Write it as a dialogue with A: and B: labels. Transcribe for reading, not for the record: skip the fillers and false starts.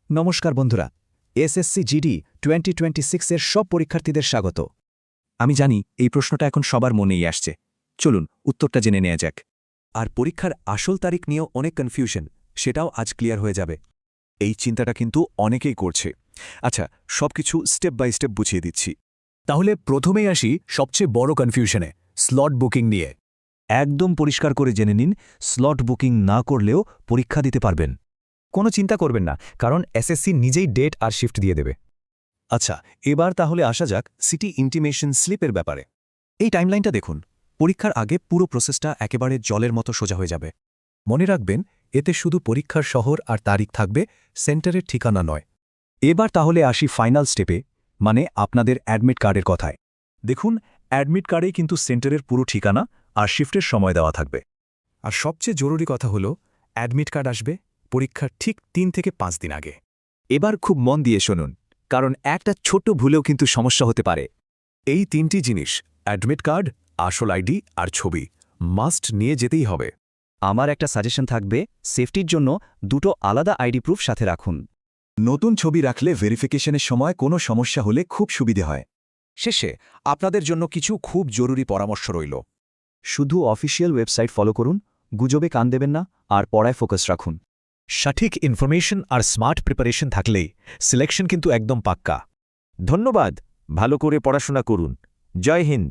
A: নমস্কার বন্ধুরা, SSC GD 2026 এর সব পরীক্ষার্থীদের স্বাগত। আমি জানি এই প্রশ্নটা এখন সবার মনেই আসছে। চলুন উত্তরটা জেনে নেওয়া যাক।
B: আর পরীক্ষার আসল তারিখ নিয়েও অনেক কনফিউশন, সেটাও আজ ক্লিয়ার হয়ে যাবে। এই চিন্তাটা কিন্তু অনেকেই করছে। আচ্ছা, সবকিছু স্টেপ বাই স্টেপ বুঝিয়ে দিচ্ছি।
C: তাহলে প্রথমেই আসি সবচেয়ে বড় কনফিউশনে, স্লট বুকিং নিয়ে।
D: একদম পরিষ্কার করে জেনে নিন, স্লট বুকিং না করলেও পরীক্ষা দিতে পারবেন।
C: কোনো চিন্তা করবেন না, কারণ এসএসসি নিজেই ডেট আর শিফট দিয়ে দেবে।
B: আচ্ছা, এবার তাহলে আসা যাক সিটি ইন্টিমেশন স্লিপের ব্যাপারে। এই টাইমলাইনটা দেখুন। পরীক্ষার আগে পুরো প্রসেসটা একেবারে জলের মতো সোজা হয়ে যাবে। মনে রাখবেন, এতে শুধু পরীক্ষার শহর আর তারিখ থাকবে, সেন্টারের ঠিকানা নয়।
D: এবার তাহলে আসি ফাইনাল স্টেপে, মানে আপনাদের অ্যাডমিট কার্ডের কথায়। দেখুন, অ্যাডমিট কার্ডেই কিন্তু সেন্টারের পুরো ঠিকানা আর শিফটের সময় দেওয়া থাকবে।
B: আর সবচেয়ে জরুরি কথা হলো, অ্যাডমিট কার্ড আসবে পরীক্ষার ঠিক 3 থেকে 5 দিন আগে।
D: এবার খুব মন দিয়ে শুনুন, কারণ একটা ছোট্ট ভুলেও কিন্তু সমস্যা হতে পারে।
B: এই 3টি জিনিস, অ্যাডমিট কার্ড, আসল আইডি আর ছবি, মাস্ট নিয়ে যেতেই হবে।
A: আমার একটা সাজেশন থাকবে, সেফটির জন্য দুটো আলাদা আইডি প্রুফ সাথে রাখুন।
D: নতুন ছবি রাখলে ভেরিফিকেশনের সময় কোনো সমস্যা হলে খুব সুবিধে হয়।
B: শেষে আপনাদের জন্য কিছু খুব জরুরি পরামর্শ রইল।
D: শুধু অফিসিয়াল ওয়েবসাইট ফলো করুন, গুজবে কান দেবেন না, আর পড়ায় ফোকাস রাখুন।
C: সঠিক ইনফরমেশন আর স্মার্ট প্রিপারেশন থাকলেই সিলেকশন কিন্তু একদম পাক্কা।
D: ধন্যবাদ, ভালো করে পড়াশোনা করুন। জয় হিন্দ।